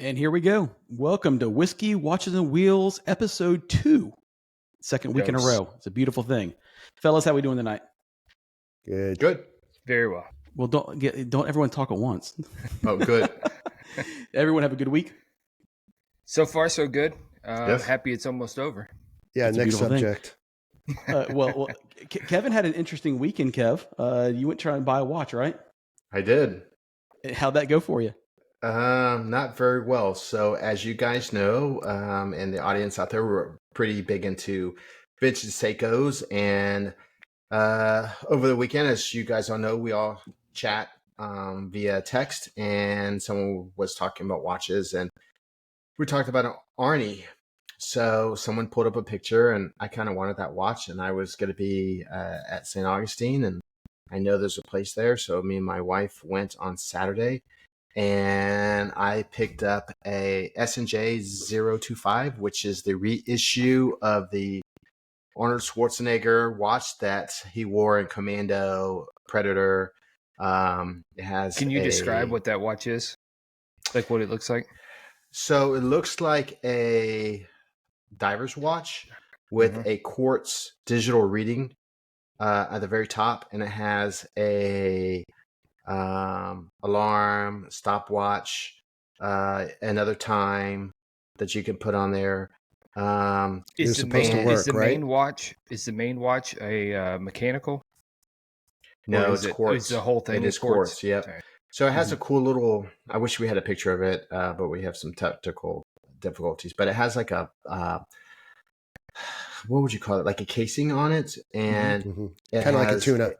And here we go. Welcome to Whiskey, Watches, and Wheels, episode 2. Second week in a row. It's a beautiful thing. Fellas, how we doing tonight? Good. Very well. Well, don't everyone talk at once. Oh, good. Everyone have a good week? So far, so good. Yes. Happy it's almost over. Yeah, It's a next beautiful subject. Well, Kevin had an interesting weekend, Kev. You went trying to buy a watch, right? I did. How'd that go for you? Not very well. So as you guys know, and the audience out there, we're pretty big into vintage Seikos. And over the weekend, as you guys all know, we all chat via text, and someone was talking about watches, and we talked about an Arnie. So someone pulled up a picture, and I kind of wanted that watch, and I was going to be at St. Augustine, and I know there's a place there. So me and my wife went on Saturday, and I picked up a S&J 025, which is the reissue of the Arnold Schwarzenegger watch that he wore in Commando, Predator. It has. Can you describe what that watch is? Like what it looks like? So it looks like a diver's watch with a quartz digital reading at the very top, and it has a alarm, stopwatch, another time that you can put on there. It's supposed to work, right? Is the main watch a mechanical? No, it's quartz. It's the whole thing. It is quartz. Yep. Okay. So it has a cool little. I wish we had a picture of it, but we have some technical difficulties. But it has like a what would you call it? Like a casing on it, and kind of like a tune-up.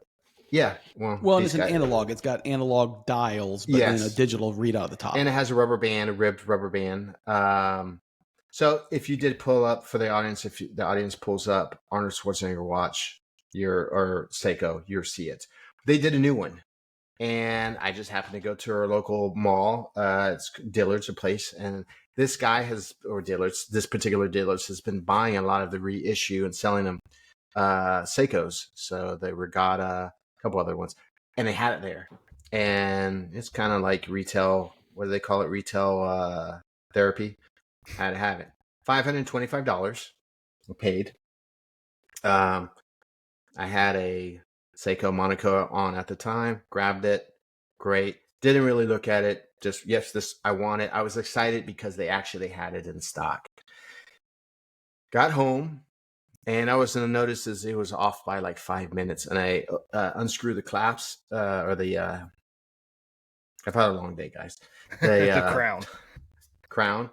Yeah. Well, and it's an analog. It's got analog dials, but then a digital readout at the top. And it has a rubber band, a ribbed rubber band. So if you did pull up for the audience, the audience pulls up Arnold Schwarzenegger watch, or Seiko, you'll see it. They did a new one, and I just happened to go to our local mall. It's Dillard's, a place, and this guy this particular Dillard's has been buying a lot of the reissue and selling them Seikos. So the Regatta, a couple other ones, and they had it there, and it's kind of like retail. What do they call it? Retail therapy. Had to have it. $525 paid. I had a Seiko Monaco on at the time. Grabbed it. Great. Didn't really look at it. Just, yes, this I want it. I was excited because they actually had it in stock. Got home, and I was going to notice it was off by like 5 minutes. And I unscrewed the clasps, or the... I've had a long day, guys. The crown.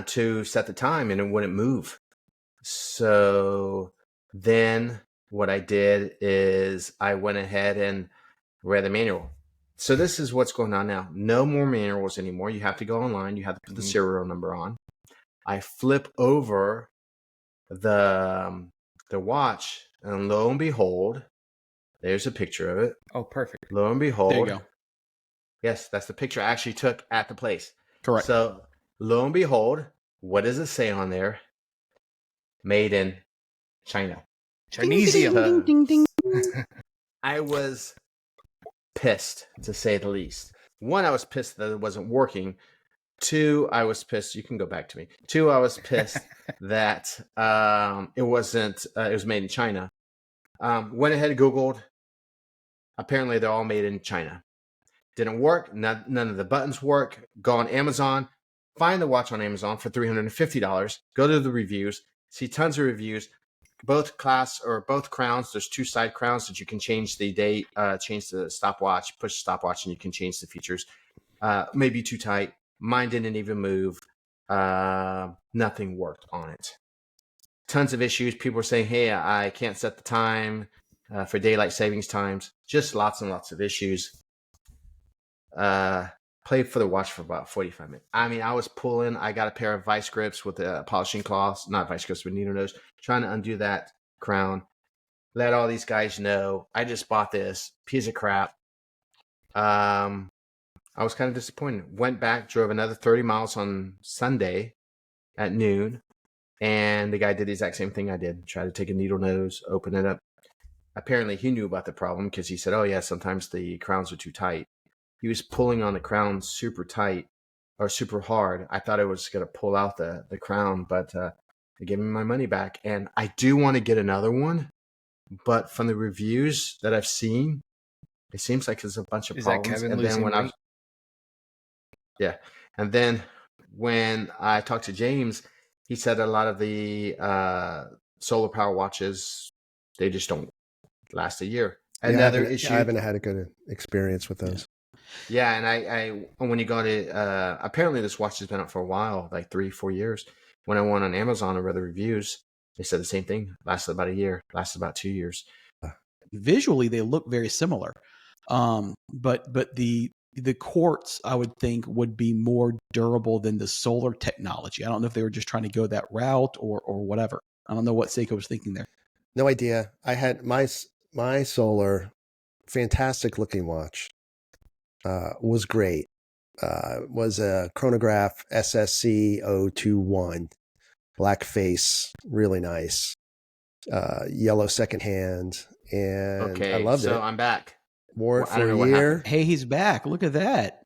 To set the time, and it wouldn't move. So then what I did is I went ahead and read the manual. So this is what's going on now. No more manuals anymore. You have to go online. You have to put the serial number on. I flip over the watch, and lo and behold, there's a picture of it. Oh, perfect. Lo and behold. There you go. Yes, that's the picture I actually took at the place. Correct. So lo and behold, what does it say on there? Made in China. Chinesium. Ding, ding, ding, ding. I was pissed, to say the least. One, I was pissed that it wasn't working. Two, I was pissed. You can go back to me. Two, I was pissed that it wasn't. It was made in China. Went ahead and Googled. Apparently, they're all made in China. Didn't work. None of the buttons work. Go on Amazon. Find the watch on Amazon for $350. Go to the reviews. See tons of reviews. Both crowns. There's 2 side crowns that you can change the date, change the stopwatch, push the stopwatch, and you can change the features. Maybe too tight. Mine didn't even move. Nothing worked on it. Tons of issues. People were saying, "Hey, I can't set the time for daylight savings times." Just lots and lots of issues. Played for the watch for about 45 minutes. I mean, I was pulling. I got a pair of vice grips with polishing cloths, not vice grips, but needle nose, trying to undo that crown. Let all these guys know I just bought this piece of crap. I was kind of disappointed. Went back, drove another 30 miles on Sunday at noon, and the guy did the exact same thing I did. Tried to take a needle nose, open it up. Apparently, he knew about the problem because he said, "Oh yeah, sometimes the crowns are too tight." He was pulling on the crown super tight, or super hard. I thought it was going to pull out the crown, but they gave me my money back. And I do want to get another one, but from the reviews that I've seen, it seems like there's a bunch of problems. Is that Kevin and losing then when weight? Yeah. And then when I talked to James, he said a lot of the solar power watches, they just don't last a year. Another issue. I haven't had a good experience with those. Yeah. And I when you go to, apparently this watch has been out for a while, like 3-4 years. When I went on Amazon and read the reviews, they said the same thing. Lasted about a year, lasted about 2 years. Visually, they look very similar. But the quartz, I would think, would be more durable than the solar technology. I don't know if they were just trying to go that route or whatever. I don't know what Seiko was thinking there. No idea. I had my solar, fantastic looking watch. Was great. Was a chronograph SSC 021, black face, really nice. Yellow secondhand, and I loved it. So I'm back. Wore it for a year. Hey, he's back. Look at that.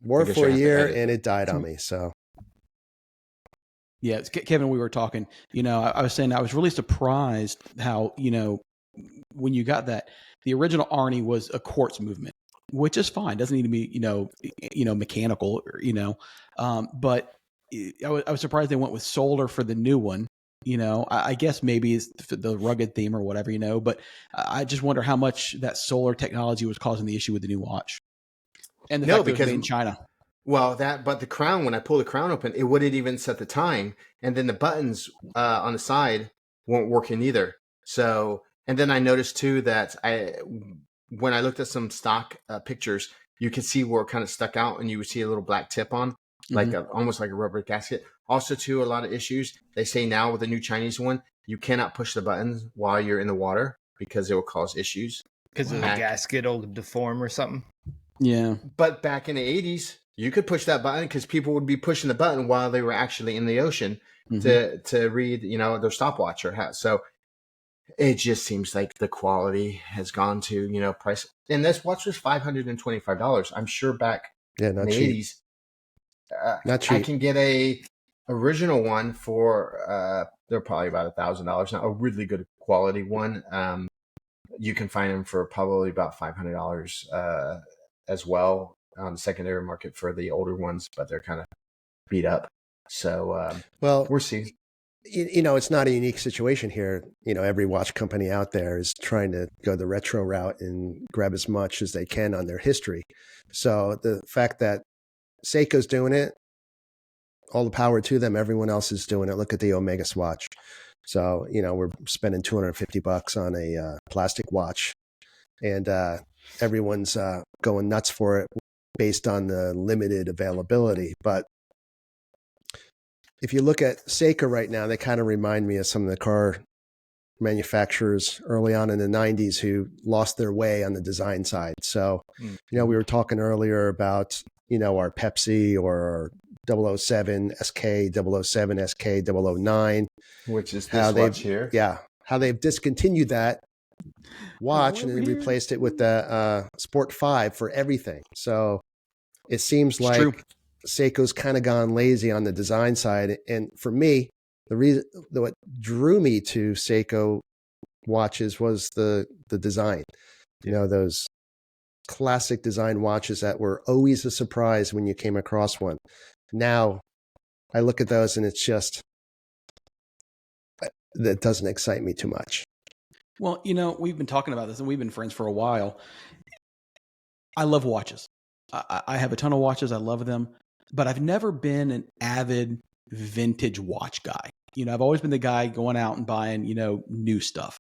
Wore it for a year, and it died on me. So, yeah, Kevin, we were talking. I was saying I was really surprised how when you got that, the original Arnie was a quartz movement, which is fine. Doesn't need to be mechanical. But I was surprised they went with solar for the new one. I guess maybe it's the rugged theme or whatever, but I just wonder how much that solar technology was causing the issue with the new watch. And the fact that it was made in China. Well, but the crown, when I pull the crown open, it wouldn't even set the time. And then the buttons on the side weren't working either. So, and then I noticed too that when I looked at some stock pictures, you could see where it kind of stuck out and you would see a little black tip on, like almost like a rubber gasket. Also, too, a lot of issues. They say now with the new Chinese one, you cannot push the buttons while you're in the water because it will cause issues. Because of the gasket will deform or something? Yeah. But back in the 80s, you could push that button because people would be pushing the button while they were actually in the ocean to read, their stopwatch or so. It just seems like the quality has gone to, price. And this watch was $525. I'm sure back in the 80s. Not cheap. I can get a original one for they're probably about $1,000 now, a really good quality one. You can find them for probably about $500 as well on the secondary market for the older ones, but they're kind of beat up. So we're seeing. It's not a unique situation here. Every watch company out there is trying to go the retro route and grab as much as they can on their history. So the fact that Seiko's doing it, all the power to them. Everyone else is doing it. Look at the Omega Swatch. So, we're spending $250 on a plastic watch, and everyone's going nuts for it based on the limited availability. But if you look at Seiko right now, they kind of remind me of some of the car manufacturers early on in the 90s who lost their way on the design side. So, we were talking earlier about, our Pepsi or 007 SK, 007 SK, 009. Which is this watch here. Yeah. How they've discontinued that watch and then replaced it with the Sport 5 for everything. So it seems like Seiko's kind of gone lazy on the design side. And for me, what drew me to Seiko watches was the design. Those classic design watches that were always a surprise when you came across one. Now I look at those and it's just, that doesn't excite me too much. Well, we've been talking about this and we've been friends for a while. I love watches. I have a ton of watches. I love them, but I've never been an avid vintage watch guy. I've always been the guy going out and buying, new stuff.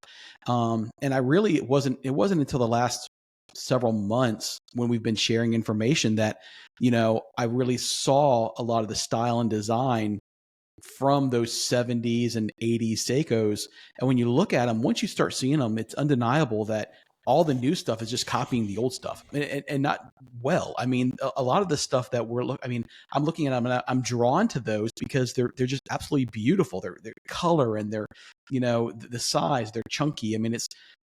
And I really, it wasn't until the last several months when we've been sharing information that, I really saw a lot of the style and design from those 70s and 80s Seikos. And when you look at them, once you start seeing them, it's undeniable that all the new stuff is just copying the old stuff and not well. I mean, a lot of the stuff that I'm looking at them and I'm drawn to those because they're just absolutely beautiful. Their color and their, the size, they're chunky. I mean,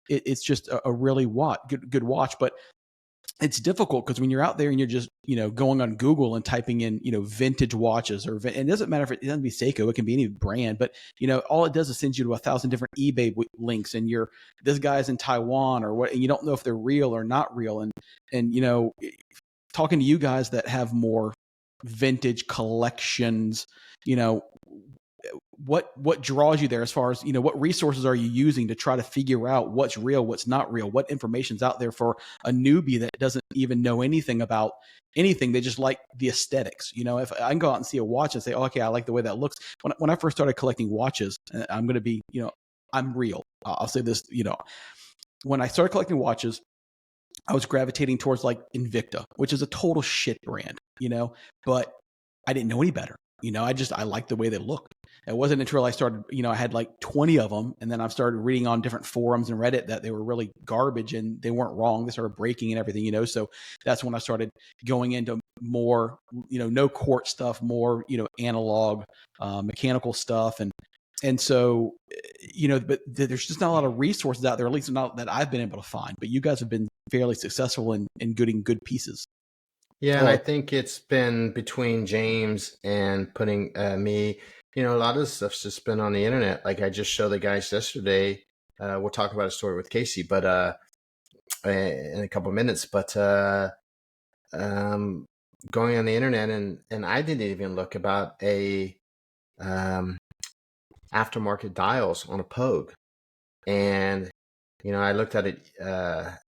it's just a really good watch. But it's difficult because when you're out there and you're just, going on Google and typing in, vintage watches and it doesn't matter if it doesn't be Seiko, it can be any brand, but all it does is send you to 1,000 different eBay links and this guy's in Taiwan or what, and you don't know if they're real or not real. And talking to you guys that have more vintage collections, what draws you there as far as, what resources are you using to try to figure out what's real, what's not real, what information's out there for a newbie that doesn't even know anything about anything. They just like the aesthetics. If I can go out and see a watch and say, oh, okay, I like the way that looks. When I first started collecting watches, I'm going to be, I'm real. I'll say this, when I started collecting watches, I was gravitating towards like Invicta, which is a total shit brand, but I didn't know any better. I liked the way they looked. It wasn't until I started, I had like 20 of them. And then I started reading on different forums and Reddit that they were really garbage and they weren't wrong. They started breaking and everything, so that's when I started going into more, no quartz stuff, more, analog, mechanical stuff. And so, but there's just not a lot of resources out there, at least not that I've been able to find, but you guys have been fairly successful in getting good pieces. Yeah, and I think it's been between James and putting me, a lot of stuff's just been on the internet. Like I just showed the guys yesterday. We'll talk about a story with Casey, but in a couple of minutes. But going on the internet and I didn't even look about a aftermarket dials on a Pogue, and I looked at it.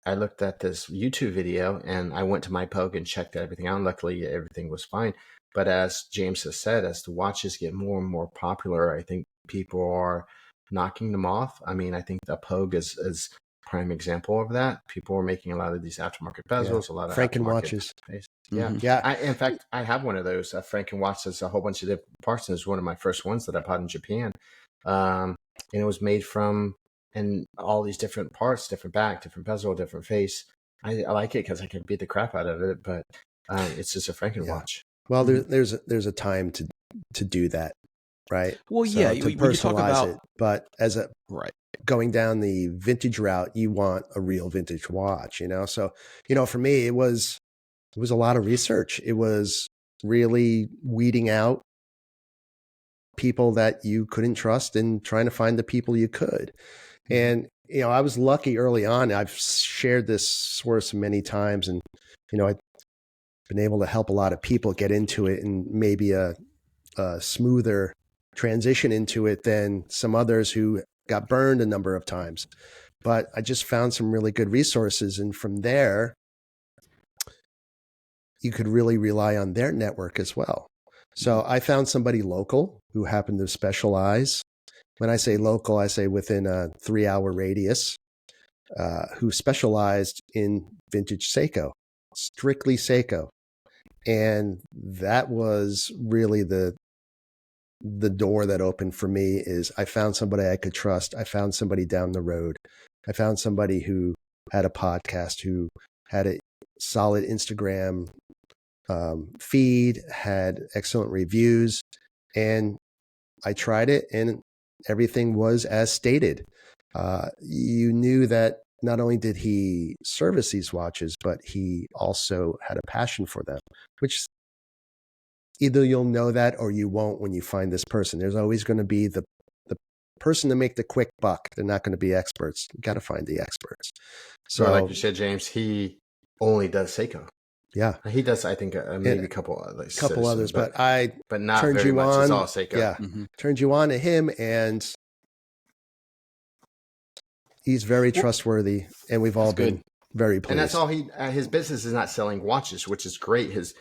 I looked at this YouTube video, and I went to my Pogue and checked everything out. And luckily, everything was fine. But as James has said, as the watches get more and more popular, I think people are knocking them off. I mean, I think the Pogue is a prime example of that. People are making a lot of these aftermarket bezels, a lot of Franken watches. Yeah, Mm-hmm. Yeah. In fact, I have one of those. Franken watch has a whole bunch of different parts, and it's one of my first ones that I bought in Japan. And it was made from and all these different parts, different back, different bezel, different face. I like it because I can beat the crap out of it, but it's just a Franken watch. Well, there's a time to do that, right? Well, so yeah, to when you talk personalize about it, but as a right going down the vintage route, you want a real vintage watch, So for me, it was a lot of research. It was really weeding out people that you couldn't trust and trying to find the people you could. And, I was lucky early on. I've shared this source many times and, I've been able to help a lot of people get into it and maybe a smoother transition into it than some others who got burned a number of times. But I just found some really good resources. And from there, you could really rely on their network as well. So I found somebody local who happened to specialize. When I say local, I say within a 3-hour radius, who specialized in vintage Seiko, strictly Seiko. And that was really the door that opened for me. Is I found somebody I could trust. I found somebody down the road. I found somebody who had a podcast, who had a solid Instagram feed, had excellent reviews, and I tried it and everything was as stated. You knew that not only did he service these watches, but he also had a passion for them, which either you'll know that or you won't when you find this person. There's always going to be the person to make the quick buck. They're not going to be experts. You got to find the experts. So, like you said, James, he only does Seiko. Yeah, he does. I think maybe a couple others, but not turned very you much. on. It's all Seiko. Yeah, turned you on to him, and he's very trustworthy, and we've all been very pleased. And that's all his business is not selling watches, which is great. His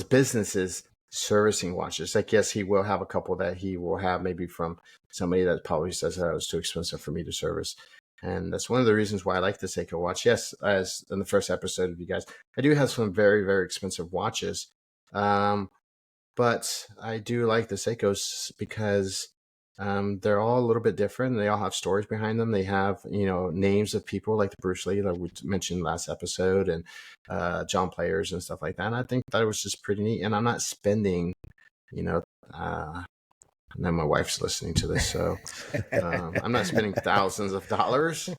business is servicing watches. Like, yes, he will have a couple that he will have maybe from somebody that probably says that it was too expensive for me to service. And that's one of the reasons why I like the Seiko watch. Yes, as in the first episode of you guys, I do have some very, very expensive watches. But I do like the Seikos because they're all a little bit different. They all have stories behind them. They have, names of people like the Bruce Lee that we mentioned last episode and John Players and stuff like that. And I think that was just pretty neat. And I'm not spending, know my wife's listening to this, so I'm not spending thousands of dollars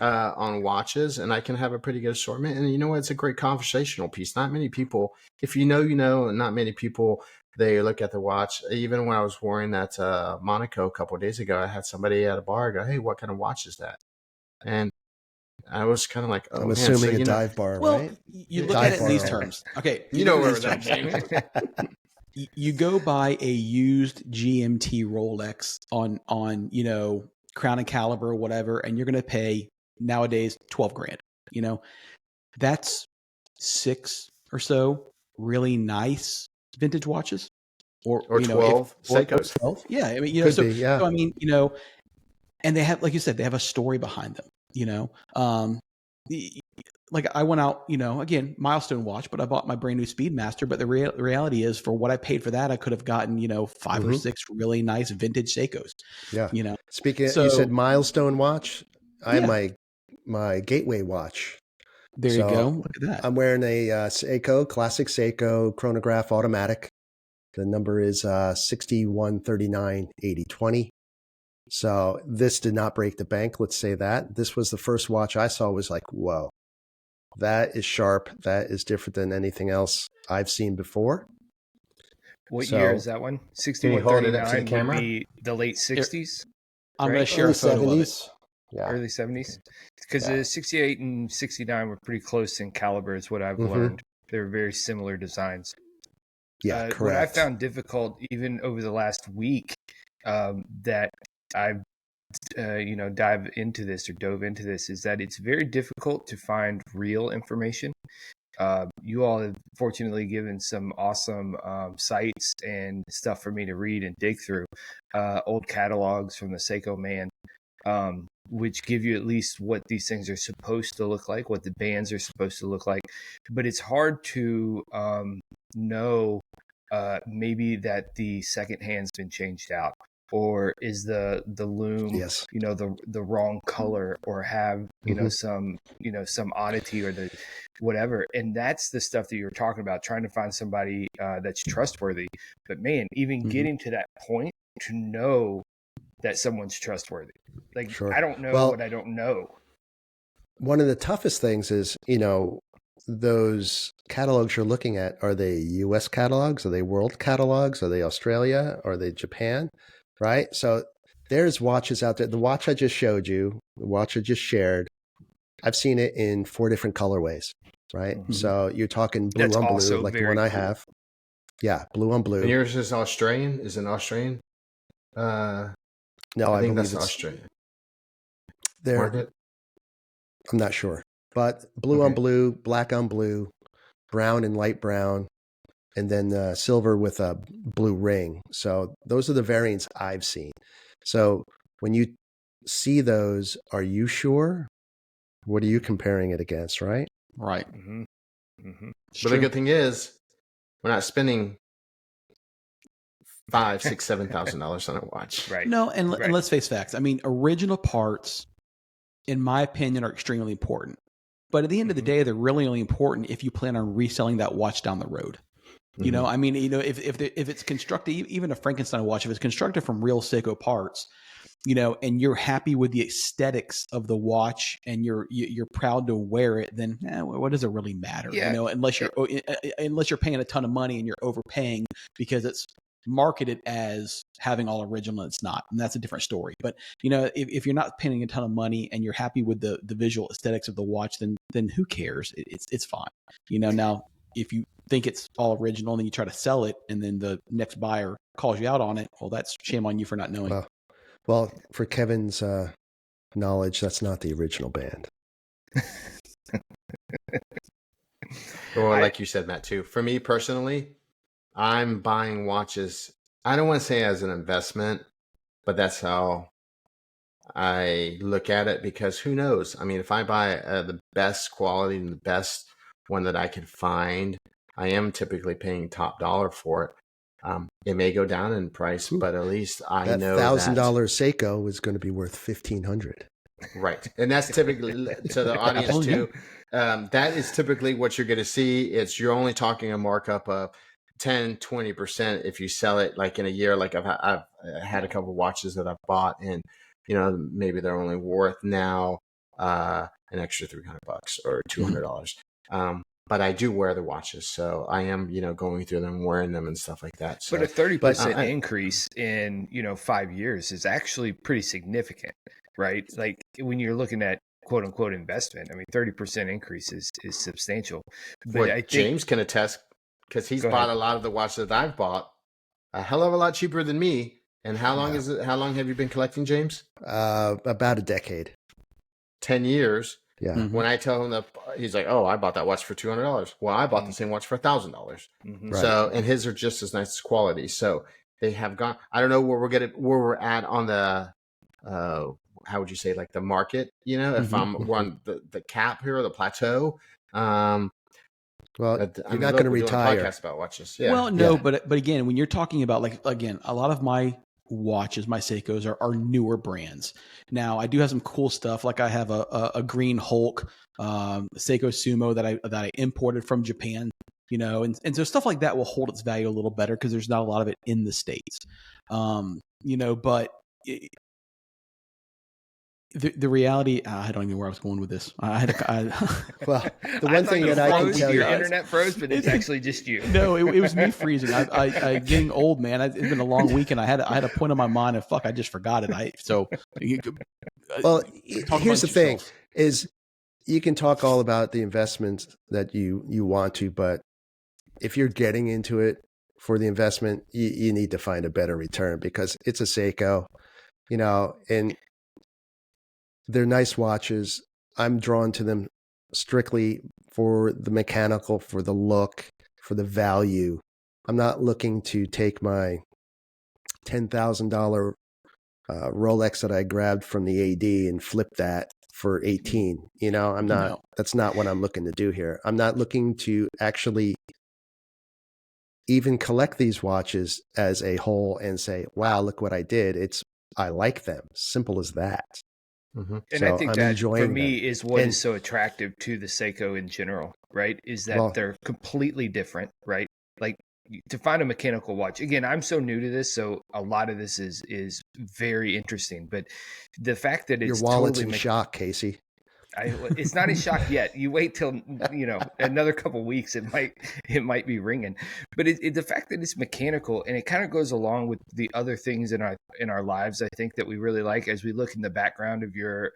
on watches, and I can have a pretty good assortment. And you know what? It's a great conversational piece. Not many people, if you know, and not many people, they look at the watch. Even when I was wearing that Monaco a couple of days ago, I had somebody at a bar go, "Hey, what kind of watch is that?" And I was kind of like, "Oh, I'm assuming a dive bar, well, right? you look at it in these terms. Okay, You know where that's going. You go buy a used GMT Rolex on Crown and Caliber or whatever, and you're going to pay nowadays $12,000. That's 6 or so really nice vintage watches, or 12 Seikos. 12. Yeah, I mean, Could be, yeah. So I mean, and they have, like you said, they have a story behind them. Like I went out, again, milestone watch, but I bought my brand new Speedmaster. But the reality is, for what I paid for that, I could have gotten, 5 or 6 really nice vintage Seikos. Yeah. Speaking of, So, you said milestone watch. I have my Gateway watch. There you go. Look at that. I'm wearing a Seiko, classic Seiko chronograph automatic. The number is 61398020. So this did not break the bank. Let's say that. This was the first watch I saw, was like, whoa. That is sharp. That is different than anything else I've seen before. What year is that one? 6139 would be the late 60s? I'm going to share a photo 70s. Of it. Yeah. Early 70s? Because the 68 and 69 were pretty close in caliber is what I've learned. They're very similar designs. Yeah, correct. What I found difficult even over the last week that I've dove into this is that it's very difficult to find real information. You all have fortunately given some awesome sites and stuff for me to read and dig through, old catalogs from the Seiko man, which give you at least what these things are supposed to look like, what the bands are supposed to look like. But it's hard to know maybe that the second hand's been changed out, or is the loom the wrong color, or have some oddity, or the whatever. And that's the stuff that you're talking about, trying to find somebody that's trustworthy. But man, even getting to that point to know that someone's trustworthy, like I don't know what I don't know. One of the toughest things is, those catalogs you're looking at, are they US catalogs? Are they world catalogs? Are they Australia? Are they Japan? Right? So there's watches out there. The watch I just showed you, the watch I just shared, I've seen it in 4 different colorways, right? So you're talking blue on blue, like the one I have. Yeah, blue on blue. And yours is Australian? Is it Australian? No, I think that's Australian. I'm not sure. But blue on blue, black on blue, brown and light brown, and then silver with a blue ring. So those are the variants I've seen. So when you see those, are you sure? What are you comparing it against, right? Right. But the good thing is, we're not spending $5,000, $6,000, $7,000 on a watch. Right. No, and let's face facts. I mean, original parts, in my opinion, are extremely important. But at the end of the day, they're really only important if you plan on reselling that watch down the road. I mean, if it's constructed, even a Frankenstein watch, if it's constructed from real Seiko parts, and you're happy with the aesthetics of the watch and you're proud to wear it, then what does it really matter? Yeah. Unless you're paying a ton of money and you're overpaying because it's marketed as having all original and it's not, and that's a different story. But if you're not paying a ton of money and you're happy with the visual aesthetics of the watch, then who cares? It's fine. Now if you think it's all original and then you try to sell it and then the next buyer calls you out on it, well, that's shame on you for not knowing. Well, for Kevin's knowledge, that's not the original band. Well, like you said, Matt, too. For me personally, I'm buying watches, I don't want to say as an investment, but that's how I look at it, because who knows? I mean, if I buy the best quality and the best one that I can find, I am typically paying top dollar for it. It may go down in price, but at least I know that $1,000 Seiko is going to be worth $1,500. Right. And that's typically to the audience too. That is typically what you're going to see. You're only talking a markup of 10-20% if you sell it like in a year. Like I've had a couple watches that I've bought, and maybe they're only worth now an extra $300 or $200. But I do wear the watches, so I am going through them, wearing them and stuff like that. So, but a 30% increase in 5 years is actually pretty significant, right? Like when you're looking at quote unquote investment, I mean 30% increase is substantial. But I think James can attest, because he's bought a lot of the watches that I've bought a hell of a lot cheaper than me. And how long is it? How long have you been collecting, James? About a decade. 10 years. Yeah. Mhm. When I tell him that, he's like, "Oh, I bought that watch for $200." Well, I bought the same watch for $1,000. Mhm. Right. So, and his are just as nice as quality. So they have gone. I don't know where we're at on the, how would you say, like the market? If we're on the cap here or the plateau. Well, you're not going to retire. Podcast about watches. Yeah. Well, no, but again, when you're talking about a lot of my watches, my Seikos are newer brands. Now I do have some cool stuff. Like I have a green Hulk, Seiko Sumo that I imported from Japan, and so stuff like that will hold its value a little better because there's not a lot of it in the States. But the reality, I don't even know where I was going with this. Well, the one thing that I can tell your you, internet froze, but it's actually just you. No, it was me freezing. I getting old, man. It's been a long week, and I had a point on my mind, and I just forgot it. Well, here's the thing: is you can talk all about the investments that you want to, but if you're getting into it for the investment, you need to find a better return because it's a Seiko, and they're nice watches. I'm drawn to them strictly for the mechanical, for the look, for the value. I'm not looking to take my $10,000 Rolex that I grabbed from the AD and flip that for 18. I'm not. No. That's not what I'm looking to do here. I'm not looking to actually even collect these watches as a whole and say, "Wow, look what I did." I like them. Simple as that. Mm-hmm. And So I think I'm that enjoying for me them. is what is so attractive to the Seiko in general, right? Is that they're completely different, right? Like to find a mechanical watch. Again, I'm so new to this, so a lot of this is very interesting. But the fact that it's your wallet's totally in shock, Casey. It's not in shock yet. You wait till another couple weeks, it might be ringing. But the fact that it's mechanical and it kind of goes along with the other things in our lives, I think that we really like. As we look in the background of your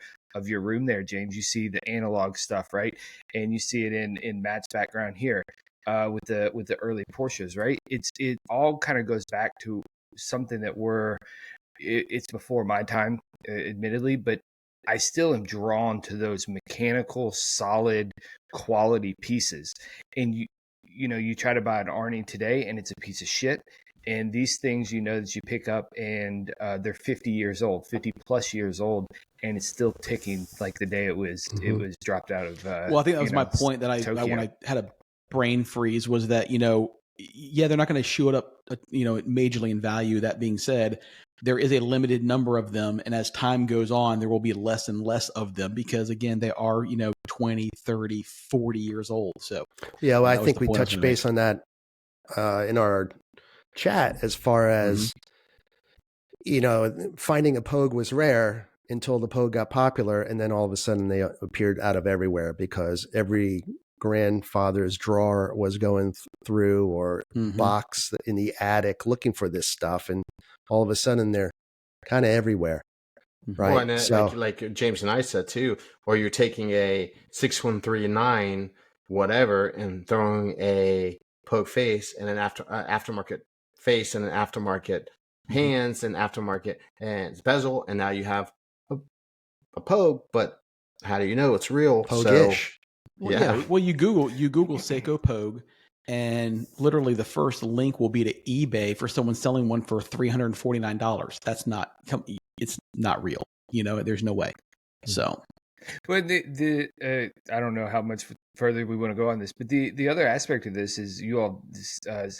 room there, James, you see the analog stuff, right? And you see it in Matt's background here with the early Porsches, right? It all kind of goes back to something that it's before my time, admittedly, but I still am drawn to those mechanical, solid, quality pieces. And you try to buy an Arnie today, and it's a piece of shit. And these things, that you pick up, and they're 50 years old, 50 plus years old, and it's still ticking like the day it was dropped out of. Well, I think that was my point that I when I had a brain freeze was that they're not going to show it up majorly in value. That being said, there is a limited number of them, and as time goes on, there will be less and less of them because again they are 20, 30, 40 years old. So yeah, well, I think we touched base on that in our chat as far as finding a Pogue was rare until the Pogue got popular, and then all of a sudden they appeared out of everywhere because every grandfather's drawer was going through or box in the attic looking for this stuff, and all of a sudden they're kind of everywhere, right? Well, and so, like James and I said too, or you're taking a 6139 whatever and throwing a Pogue face and an aftermarket face and an aftermarket hands and aftermarket and bezel, and now you have a Pogue. But how do you know it's real? Pogue-ish. Well, you Google Seiko Pogue, and literally the first link will be to eBay for someone selling one for $349. That's not. It's not real. There's no way. So. But I don't know how much further we want to go on this, but the other aspect of this is you all,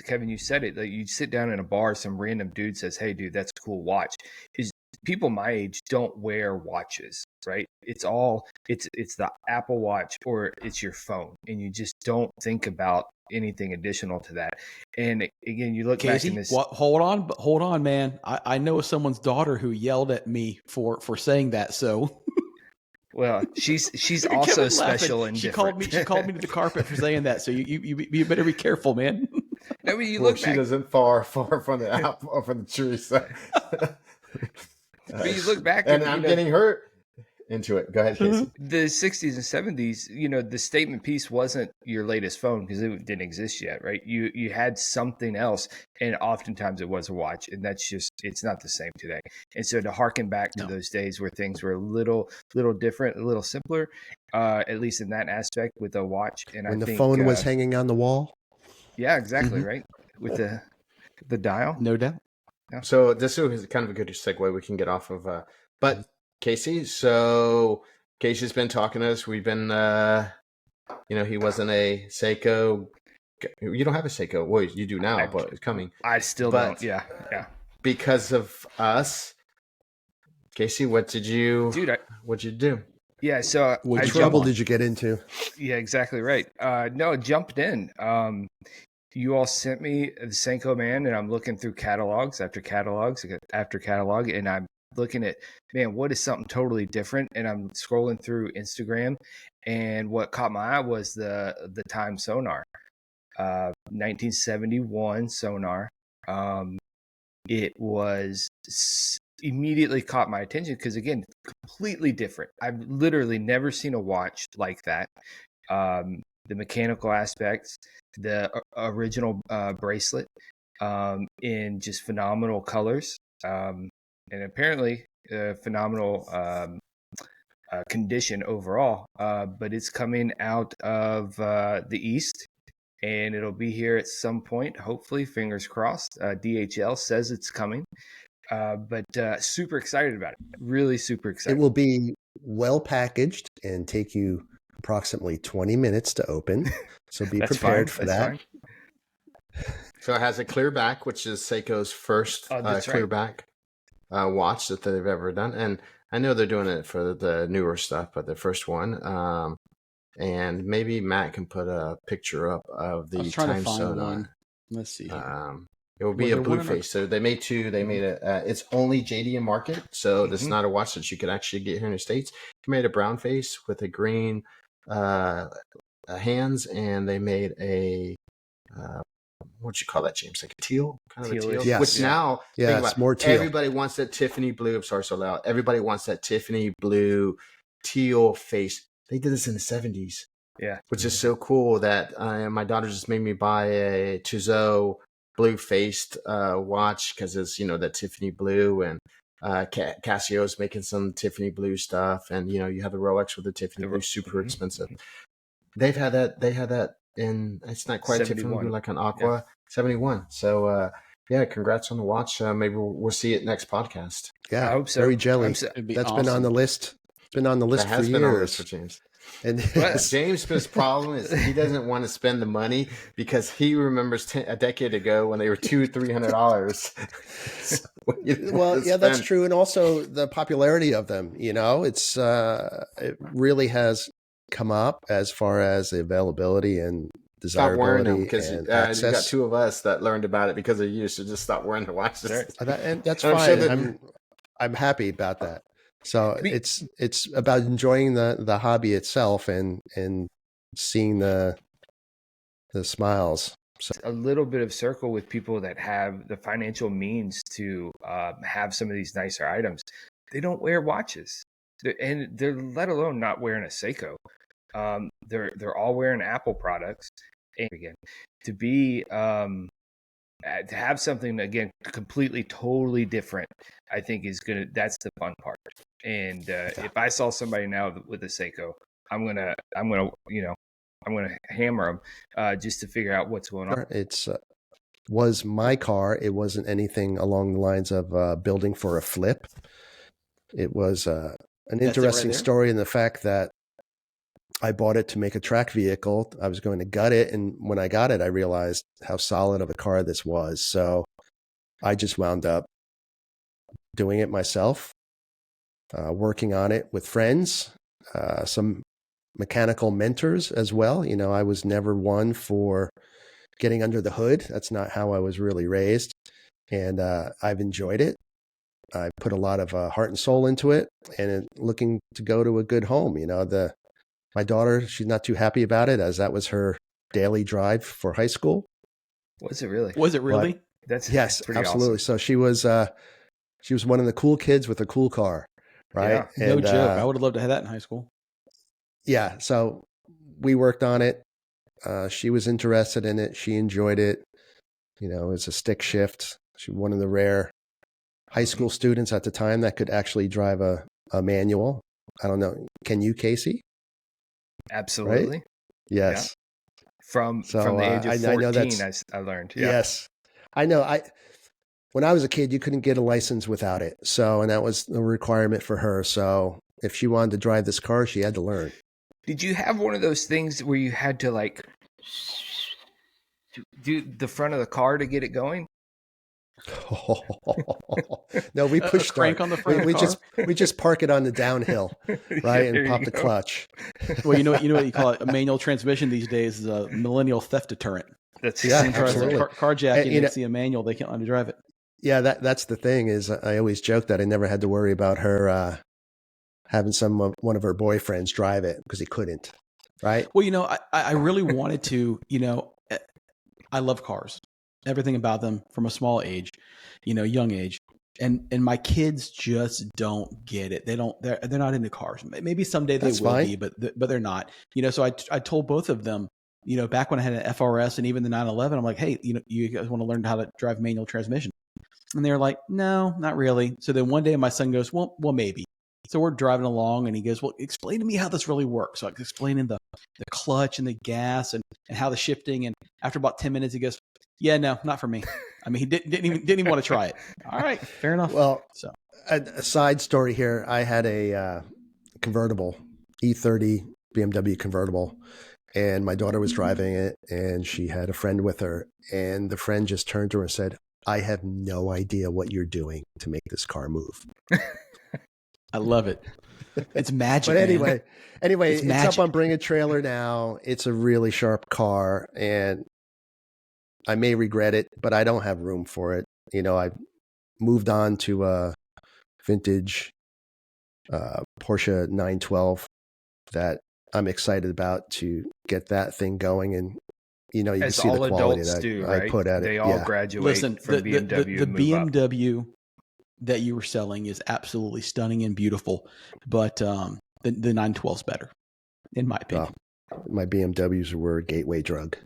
Kevin, you said it, like you sit down in a bar, some random dude says, "Hey, dude, that's a cool watch." People my age don't wear watches, right? It's the Apple Watch or it's your phone, and you just don't think about anything additional to that. And again, you look Casey, back in this. hold on, man. I know someone's daughter who yelled at me for saying that. So, Well, she's also special and different. She called me to the carpet for saying that. So you better be careful, man. No, you Well, look she back. doesn't far from the apple or from the tree. So. But you look back, and I'm getting hurt into it. Go ahead, Casey. The 60s and 70s, the statement piece wasn't your latest phone because it didn't exist yet, right? You had something else, and oftentimes it was a watch, and it's not the same today. And so to harken back to those days where things were a little different, a little simpler, at least in that aspect with a watch. And when I the think, phone was hanging on the wall. Yeah, exactly, right? With the dial. No doubt. Yeah. So this is kind of a good segue we can get off of. But Casey, so Casey's been talking to us. We've been, he wasn't a Seiko. You don't have a Seiko. Well, you do now, but it's coming. I still don't. Yeah. Because of us, Casey, what'd you do? Yeah, so what trouble did you get into? Yeah, exactly right. No, I jumped in. You all sent me the Seiko Man, and I'm looking through catalogs after catalog, and I'm looking at, man, what is something totally different? And I'm scrolling through Instagram, and what caught my eye was the Time Sonar, 1971 Sonar. It was immediately caught my attention because, again, completely different. I've literally never seen a watch like that. The mechanical aspects, the original bracelet, in just phenomenal colors, and apparently phenomenal condition overall. But it's coming out of the East, and it'll be here at some point, hopefully, fingers crossed. DHL says it's coming. But super excited about it. Really super excited. It will be well packaged and take you approximately 20 minutes to open. So be prepared for that. So it has a clear back, which is Seiko's first clear back watch that they've ever done. And I know they're doing it for the newer stuff, but the first one. And maybe Matt can put a picture up of the Time Sonar. Let's see here. It will be a blue face. So they made two. They made it. It's only JD in market, so this is not a watch that you could actually get here in the States. They made a brown face with a green hands, and they made a what'd you call that, James? Like a teal, kind of a teal. Yes. Which now, it's more teal. Everybody wants that Tiffany blue. I'm sorry, so loud. Everybody wants that Tiffany blue teal face. They did this in the 70s. Yeah, which is so cool that my daughter just made me buy a Tuzo blue-faced watch because it's that Tiffany blue, and Casio's making some Tiffany blue stuff, and you have the Rolex with the Tiffany blue, super expensive. They had that in, it's not quite 71. Tiffany blue, like an aqua. 71. So congrats on the watch. Maybe we'll see it next podcast. Yeah, I hope so. Very jelly. That's awesome. Been on the list. It's been on the list for years. Been on the list for James. And James's problem is he doesn't want to spend the money because he remembers a decade ago when they were $200-$300. Well, yeah, that's true, and also the popularity of them. It's it really has come up as far as the availability and desirability because you access. got two of us that learned about it because of you. So just stop wearing the watches. And that's fine. I'm happy about that. So it's about enjoying the hobby itself and seeing the smiles. So a little bit of circle with people that have the financial means to have some of these nicer items. They don't wear watches, and they're let alone not wearing a Seiko. They're all wearing Apple products. And again, to be to have something again completely totally different, I think that's the fun part. And if I saw somebody now with a Seiko, I'm gonna hammer them just to figure out what's going on. It's was my car. It wasn't anything along the lines of building for a flip. It was an interesting story in the fact that I bought it to make a track vehicle. I was going to gut it, and when I got it, I realized how solid of a car this was. So I just wound up doing it myself. Working on it with friends, some mechanical mentors as well. I was never one for getting under the hood. That's not how I was really raised. And I've enjoyed it. I put a lot of heart and soul into it, and looking to go to a good home. My daughter, she's not too happy about it, as that was her daily drive for high school. Was it really? Was it really? That's Yes, pretty absolutely. awesome. So she was one of the cool kids with a cool car, right? Yeah. No joke. I would have loved to have that in high school. Yeah. So we worked on it. She was interested in it. She enjoyed it. It's a stick shift. She was one of the rare high school students at the time that could actually drive a manual. I don't know. Can you, Casey? Absolutely. Right? Yes. Yeah. From the age of 14, I learned. Yeah. Yes. I know. When I was a kid, you couldn't get a license without it. And that was a requirement for her. So if she wanted to drive this car, she had to learn. Did you have one of those things where you had to like do the front of the car to get it going? No, we push crank on the front of the car? We just park it on the downhill, right, and pop the clutch. Well, you know what you call it, a manual transmission these days is a millennial theft deterrent. That's absolutely. Carjacking, and see a manual, they can't let me drive it. Yeah, that's the thing is I always joke that I never had to worry about her having one of her boyfriends drive it because he couldn't, right? Well, I really wanted to, I love cars, everything about them from a small age, young age. And my kids just don't get it. They're not into cars. Maybe someday they will be, but they're not. So I told both of them, back when I had an FRS and even the 911, I'm like, hey, you guys want to learn how to drive manual transmission? And they're like, no, not really. So then one day my son goes, well, maybe. So we're driving along and he goes, well, explain to me how this really works. So I explain the clutch and the gas and how the shifting. And after about 10 minutes, he goes, yeah, no, not for me. I mean, he didn't even want to try it. All right, fair enough. Well, so a side story here. I had a convertible, E30 BMW convertible, and my daughter was driving it, and she had a friend with her, and the friend just turned to her and said, I have no idea what you're doing to make this car move. I love it. It's magic. But anyway, it's up on Bring a Trailer now. It's a really sharp car, and I may regret it, but I don't have room for it. I moved on to a vintage Porsche 912 that I'm excited about to get that thing going. And, you can see the quality that I put at it. They all graduate from BMW. The BMW that you were selling is absolutely stunning and beautiful, but the 912 is better, in my opinion. My BMWs were a gateway drug.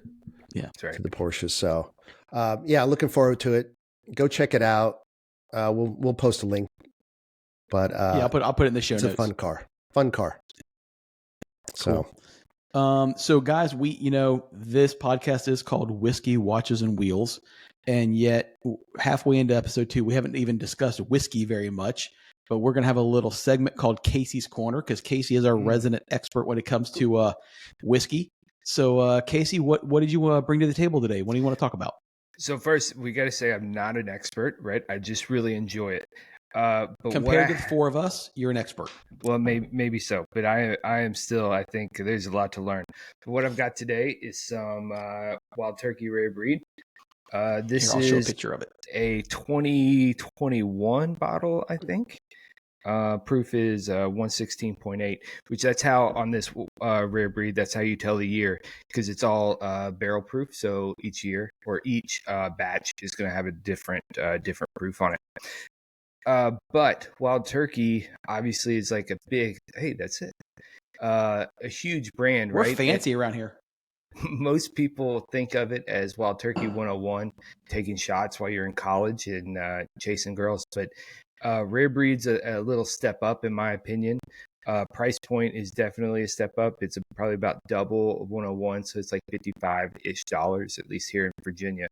Yeah, that's right. To the Porsches. So, looking forward to it. Go check it out. We'll post a link. But I'll put it in the show notes. It's a fun car. Cool. So guys, this podcast is called Whiskey, Watches, and Wheels, and yet halfway into episode 2, we haven't even discussed whiskey very much. But we're gonna have a little segment called Casey's Corner because Casey is our resident expert when it comes to whiskey. So, Casey, what did you bring to the table today? What do you want to talk about? So first, we got to say I'm not an expert, right? I just really enjoy it. But compared to the 4 of us, you're an expert. Well, maybe so, but I am still. I think there's a lot to learn. But what I've got today is some Wild Turkey Rare Breed. This I'll is show a picture of it. A 2021 bottle, I think. Proof is 116.8, which that's how on this Rare Breed, that's how you tell the year, because it's all barrel proof. So each year or each batch is going to have a different proof on it. But Wild Turkey obviously is like a big, hey, that's it. A huge brand, We're right? fancy around here. Most people think of it as Wild Turkey 101, taking shots while you're in college and chasing girls. But Rare Breed's a little step up, in my opinion. Price point is definitely a step up. It's probably about double 101, so it's like $55-ish, at least here in Virginia.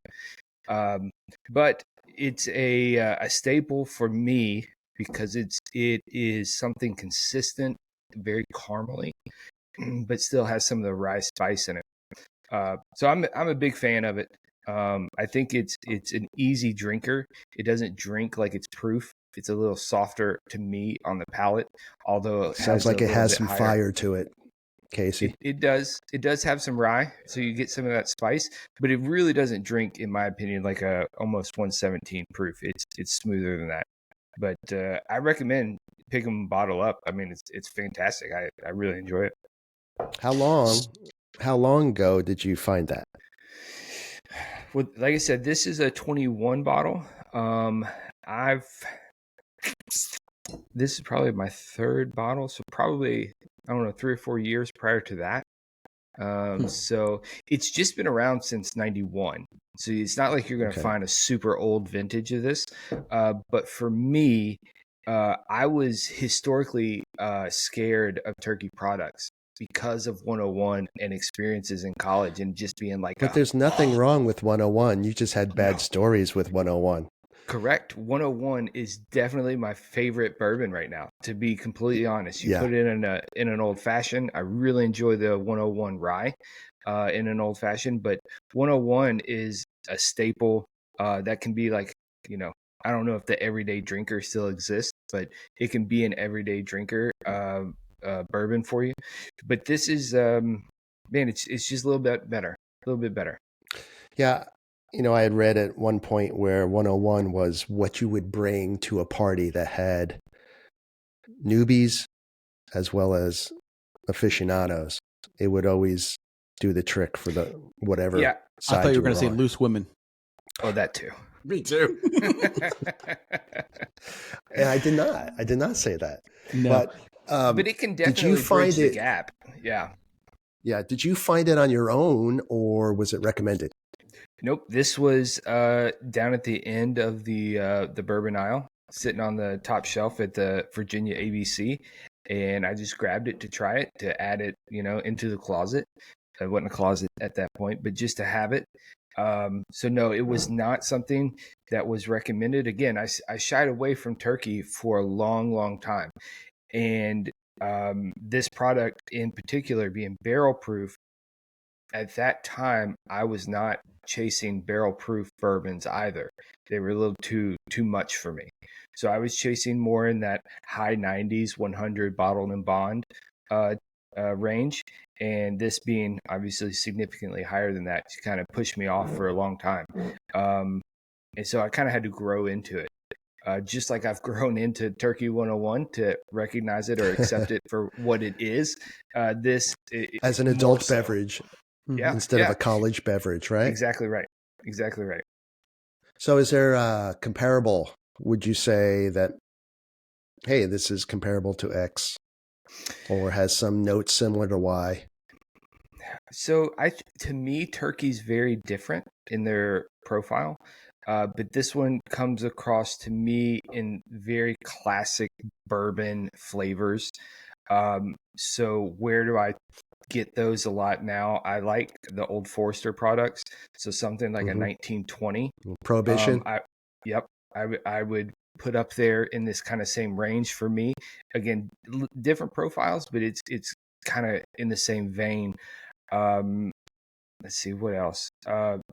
But it's a staple for me because it is something consistent, very caramely, but still has some of the rye spice in it. So I'm a big fan of it. I think it's an easy drinker. It doesn't drink like it's proof. It's a little softer to me on the palate, although it sounds like it has some higher fire to it. Casey? It does. It does have some rye, so you get some of that spice, but it really doesn't drink, in my opinion, like a almost 117 proof. It's smoother than that. But I recommend pick them bottle up. I mean, it's fantastic. I really enjoy it. How long ago did you find that? Well, like I said, this is a 21 bottle. This is probably my third bottle, so probably, I don't know, 3 or 4 years prior to that. So it's just been around since 91. So it's not like you're going to find a super old vintage of this. But for me, I was historically scared of turkey products because of 101 and experiences in college and just being like, But there's nothing wrong with 101. You just had bad stories with 101. Correct. 101 is definitely my favorite bourbon right now, to be completely honest. You put it in an old fashioned. I really enjoy the 101 rye in an old fashioned, but 101 is a staple that can be like, I don't know if the everyday drinker still exists, but it can be an everyday drinker bourbon for you. But this is, man, it's just a little bit better. Yeah. I had read at one point where 101 was what you would bring to a party that had newbies as well as aficionados. It would always do the trick for the whatever side I thought you were going to say loose women. Oh, that too. Me too. And I did not say that. No. But it can definitely bridge the gap. Yeah. Yeah. Did you find it on your own or was it recommended? Nope. This was down at the end of the bourbon aisle, sitting on the top shelf at the Virginia ABC, and I just grabbed it to try it, to add it, into the closet. It wasn't a closet at that point, but just to have it. So no, it was not something that was recommended. Again, I shied away from turkey for a long, long time, and this product in particular, being barrel proof, at that time I was not chasing barrel proof bourbons either. They were a little too much for me. So I was chasing more in that high 90s 100 bottled and bond range, and this being obviously significantly higher than that kind of pushed me off for a long time. And so I kind of had to grow into it. Just like I've grown into Turkey 101 to recognize it or accept it for what it is. This as an adult beverage. Instead of a college beverage, right? Exactly right. So is there a comparable? Would you say that, hey, this is comparable to X or has some notes similar to Y? So to me, turkey's very different in their profile. But this one comes across to me in very classic bourbon flavors. So where do I get those a lot now? I like the Old Forester products. So something like a 1920 Prohibition. I would put up there in this kind of same range for me. Again, different profiles, but it's kind of in the same vein. Let's see what else.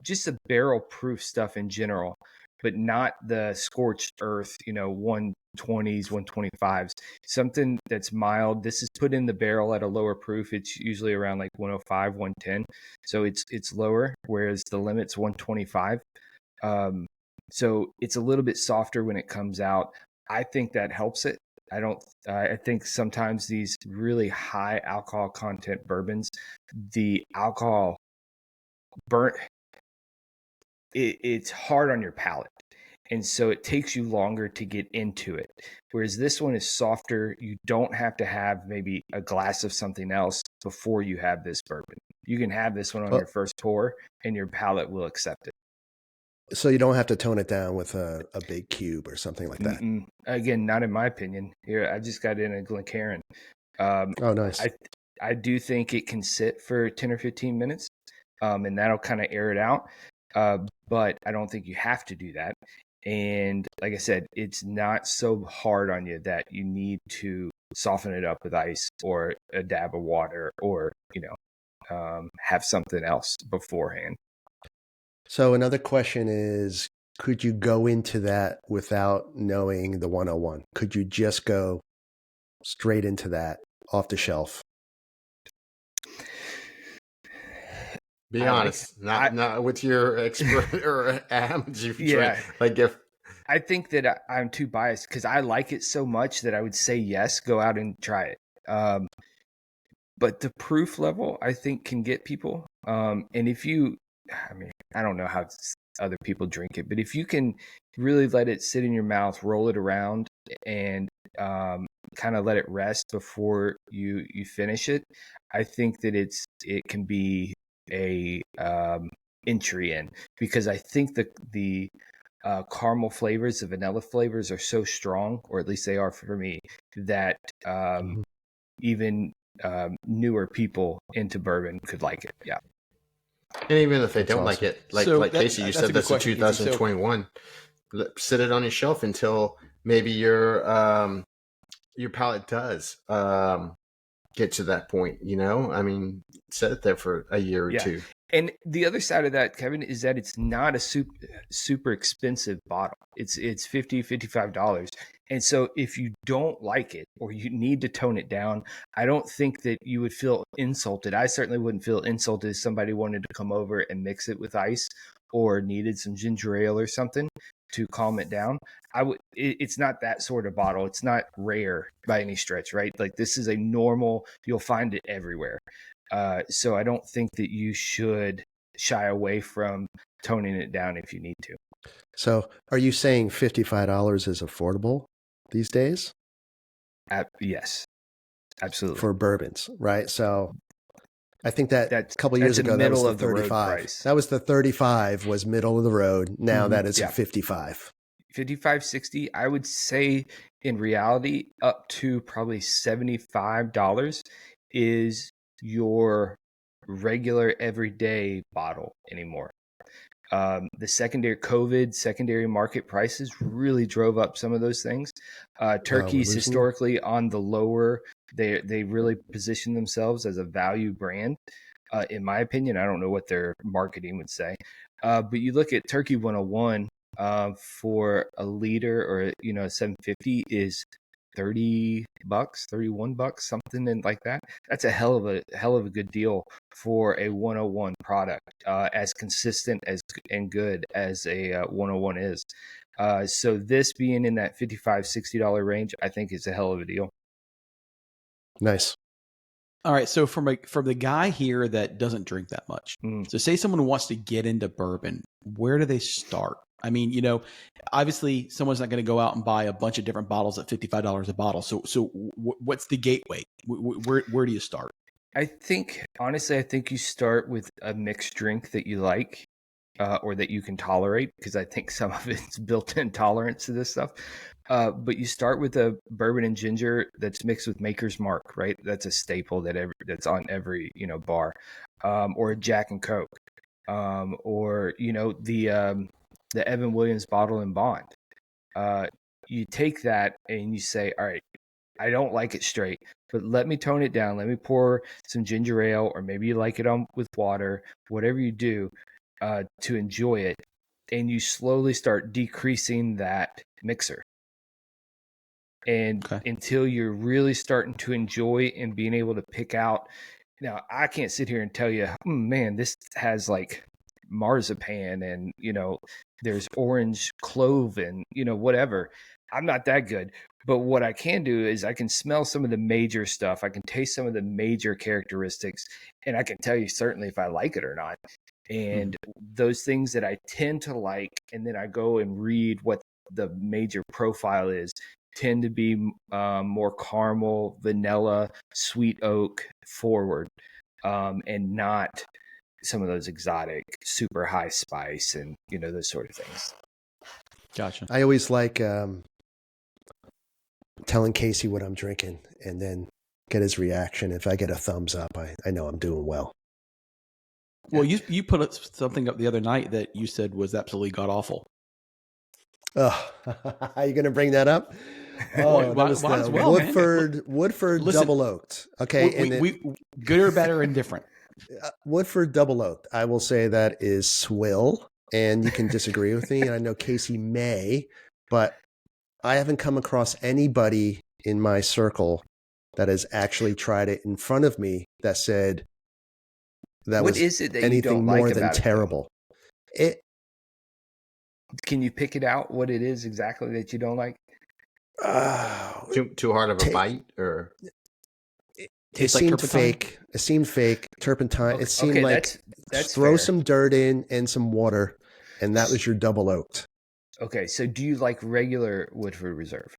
Just the barrel proof stuff in general, but not the scorched earth, 120s, 125s. Something that's mild. This is put in the barrel at a lower proof. It's usually around like 105, 110. So it's lower, whereas the limit's 125. So it's a little bit softer when it comes out. I think that helps it. I think sometimes these really high alcohol content bourbons, the alcohol burnt, it's hard on your palate. And so it takes you longer to get into it. Whereas this one is softer. You don't have to have maybe a glass of something else before you have this bourbon. You can have this one on your first pour and your palate will accept it. So you don't have to tone it down with a big cube or something like that. Again, not in my opinion. Here, I just got in a Glencairn. Oh, nice. I do think it can sit for 10 or 15 minutes, and that'll kind of air it out. But I don't think you have to do that. And like I said, it's not so hard on you that you need to soften it up with ice or a dab of water or, have something else beforehand. So another question is, could you go into that without knowing the 101? Could you just go straight into that off the shelf? Be honest, not with your expert or amateur Yeah. like if I think that I'm too biased because I like it so much that I would say yes, go out and try it. But the proof level, I think, can get people. And if you, I mean, I don't know how other people drink it, but if you can really let it sit in your mouth, roll it around, and kind of let it rest before you finish it, I think that it can be a entry in, because I think the caramel flavors, the vanilla flavors are so strong, or at least they are for me, that even newer people into bourbon could like it. Yeah. and even if they That's don't awesome. like it, like So Casey, you that's said a good that's a question, Casey. So- 2021. Sit it on your shelf until maybe your palate does get to that point. I mean, set it there for a year or Yeah. two. And the other side of that, Kevin, is that it's not a super expensive bottle. It's $55. And so if you don't like it or you need to tone it down, I don't think that you would feel insulted. I certainly wouldn't feel insulted if somebody wanted to come over and mix it with ice or needed some ginger ale or something to calm it down. It's not that sort of bottle. It's not rare by any stretch, right? Like, this is a normal, you'll find it everywhere. So I don't think that you should shy away from toning it down if you need to. So are you saying $55 is affordable these days? Yes, absolutely. For bourbons, right? So I think that a couple years that's a ago, that was middle the of the road 35. price. That was the 35 was middle of the road. Now that is Yeah. a 55. 55, 60, I would say in reality, up to probably $75 is your regular everyday bottle anymore. The secondary market prices really drove up some of those things. Turkey's losing? historically on the lower. They really position themselves as a value brand. In my opinion, I don't know what their marketing would say, but you look at Turkey 101 for a liter, or 750 is $30, $31, something like that. That's a hell of a good deal for a 101 product, as consistent and good as a 101 is. So this being in that $55-$60 range, I think is a hell of a deal. Nice. All right, so from the guy here that doesn't drink that much, so say someone wants to get into bourbon, where do they start? I mean, obviously someone's not going to go out and buy a bunch of different bottles at $55 a bottle. So what's the gateway? Where do you start? Honestly, I think you start with a mixed drink that you like, or that you can tolerate, because I think some of it's built-in tolerance to this stuff. But you start with a bourbon and ginger that's mixed with Maker's Mark, right? That's a staple that's on every bar, or a Jack and Coke, or the Evan Williams Bottle and Bond. You take that and you say, all right, I don't like it straight, but let me tone it down. Let me pour some ginger ale, or maybe you like it with water, whatever you do, to enjoy it. And you slowly start decreasing that mixer. And until you're really starting to enjoy and being able to pick out. Now, I can't sit here and tell you, man, this has like marzipan and, there's orange clove and, whatever. I'm not that good. But what I can do is I can smell some of the major stuff. I can taste some of the major characteristics, and I can tell you certainly if I like it or not. And those things that I tend to like, and then I go and read what the major profile is, tend to be more caramel, vanilla, sweet oak forward, and not some of those exotic, super high spice and, those sort of things. Gotcha. I always like telling Casey what I'm drinking and then get his reaction. If I get a thumbs up, I know I'm doing well. Well, you put something up the other night that you said was absolutely god awful. Oh, are you going to bring that up? Oh, that was might as the well, Woodford Listen, double oaked. Okay, we good or bad or indifferent. Woodford double oaked. I will say that is swill, and you can disagree with me. And I know Casey may, but I haven't come across anybody in my circle that has actually tried it in front of me that said that What was is it that you anything don't more like than about it, though? terrible. It Can you pick it out what it is exactly that you don't like? Too hard of a ta- bite, or it Tastes like seemed turpentine? fake. It seemed fake. Turpentine. It seemed Okay, like that's throw fair. some dirt in and some water, and that was your double oaked. Okay, so do you like regular Woodford Reserve?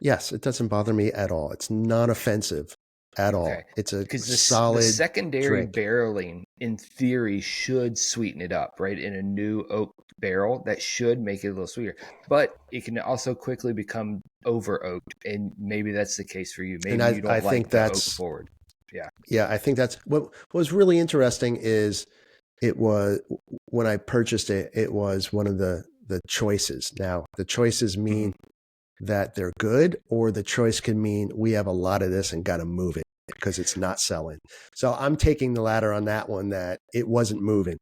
Yes, it doesn't bother me at all. It's non-offensive at all. Okay. It's a Because the solid secondary drink. barreling, in theory, should sweeten it up, right? In a new oak barrel, that should make it a little sweeter. But it can also quickly become over oaked, and maybe that's the case for you. Maybe And you I don't like think the oak that's forward. yeah. I think that's what was really interesting is it was when I purchased it. It was one of the choices. Now the choices mean that they're good, or the choice can mean we have a lot of this and got to move it because it's not selling. So I'm taking the latter on that one, that it wasn't moving.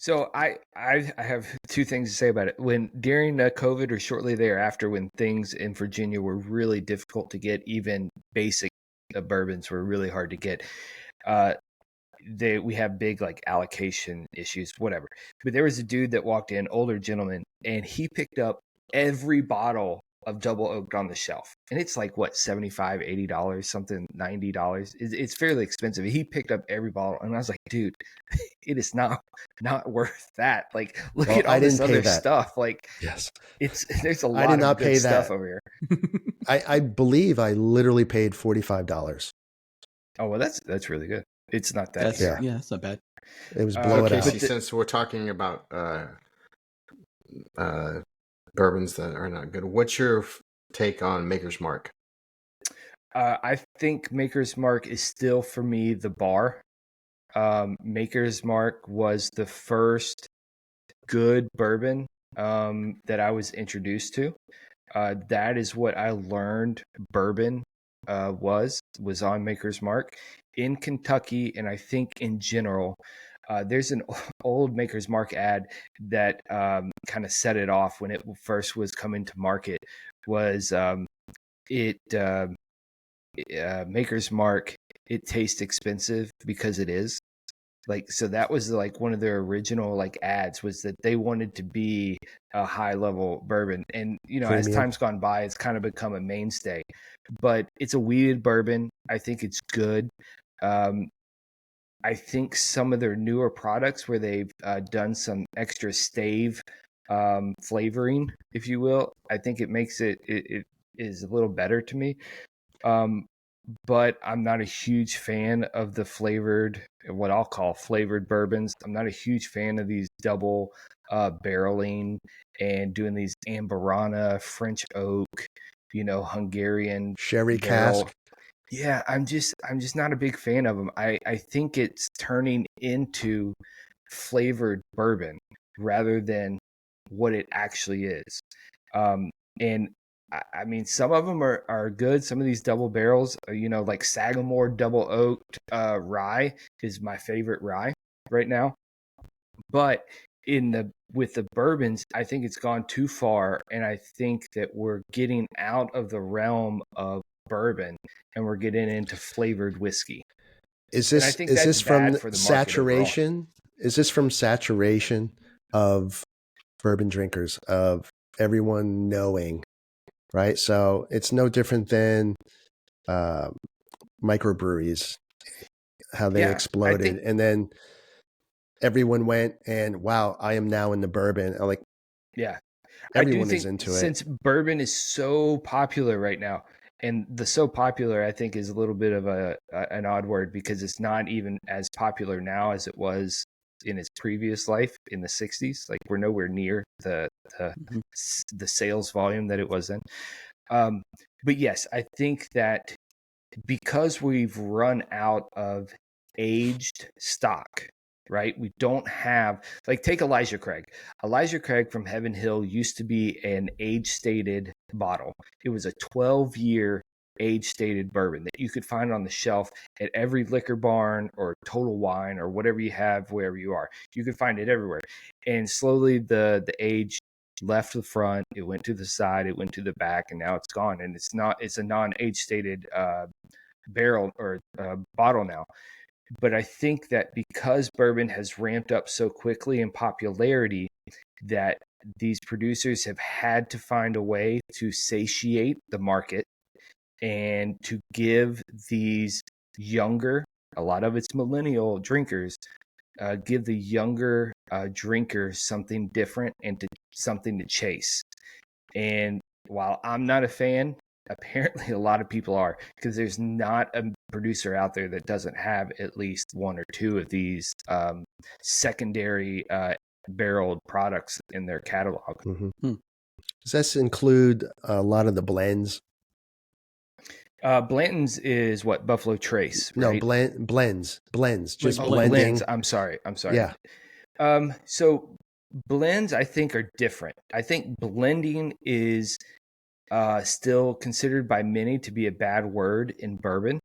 So I have two things to say about it. When during COVID or shortly thereafter, when things in Virginia were really difficult to get, even basic bourbons were really hard to get. We have big like allocation issues, whatever. But there was a dude that walked in, older gentleman, and he picked up every bottle of double oaked on the shelf. And it's like what, $75, $80, something, $90. It's fairly expensive. He picked up every bottle, and I was like, dude, it is not worth that. Like, look Well, at all I this didn't pay other that. stuff. Like, Yes, there's a I lot did not of good pay stuff that. over here. I believe I literally paid $45. Oh well, that's really good. It's not that That's here. Yeah. that's not bad. It was so blow it Casey, out. since we're talking about bourbons that are not good, what's your take on Maker's Mark? I think Maker's Mark is still for me the bar. Maker's Mark was the first good bourbon that I was introduced to. That is what I learned bourbon was on Maker's Mark in Kentucky, and I think in general. There's an old Maker's Mark ad that kind of set it off when it first was coming to market. Was it Maker's Mark? It tastes expensive because it is. Like, so that was like one of their original like ads, was that they wanted to be a high level bourbon. And as Premium. time's gone by, it's kind of become a mainstay. But it's a weeded bourbon. I think it's good. I think some of their newer products where they've done some extra stave flavoring, if you will, I think it makes it is a little better to me. But I'm not a huge fan of the flavored, what I'll call flavored bourbons. I'm not a huge fan of these double barreling and doing these Amberana, French oak, Hungarian Sherry barrel. cask. Yeah, I'm just not a big fan of them. I think it's turning into flavored bourbon rather than what it actually is. And I mean, some of them are good. Some of these double barrels, like Sagamore double oaked rye is my favorite rye right now. But with the bourbons, I think it's gone too far, and I think that we're getting out of the realm of bourbon and we're getting into flavored whiskey. Is And I this think is that's this from bad for the market overall. saturation? Is this from saturation of bourbon drinkers, of everyone knowing, right? So it's no different than microbreweries, how they Yeah, I exploded, think and then everyone went and wow, I am now in the bourbon. Like yeah. I do everyone is think into it. since bourbon is so popular right now, and the so popular I think is a little bit of an odd word, because it's not even as popular now as it was in its previous life in the 60s. Like, we're nowhere near the Mhm. the sales volume that it was then. But yes, I think that because we've run out of aged stock, right? We don't have, like, take Elijah Craig. Elijah Craig from Heaven Hill used to be an age stated bottle. It was a 12-year age stated bourbon that you could find on the shelf at every liquor barn or Total Wine or whatever you have wherever you are. You could find it everywhere. And slowly the age left the front, it went to the side, it went to the back, and now it's gone. And it's a non-age stated barrel or bottle now. But I think that because bourbon has ramped up so quickly in popularity, that these producers have had to find a way to satiate the market and to give these younger, a lot of it's millennial drinkers, give the younger drinkers something different and something to chase. And while I'm not a fan, apparently a lot of people are, because there's not a producer out there that doesn't have at least one or two of these secondary barreled products in their catalog. Mm-hmm. Does this include a lot of the blends? Blanton's is what? Buffalo Trace, right? No, blends, just Oh, blending. Blends. I'm sorry. Yeah. So blends, I think, are different. I think blending is still considered by many to be a bad word in bourbon.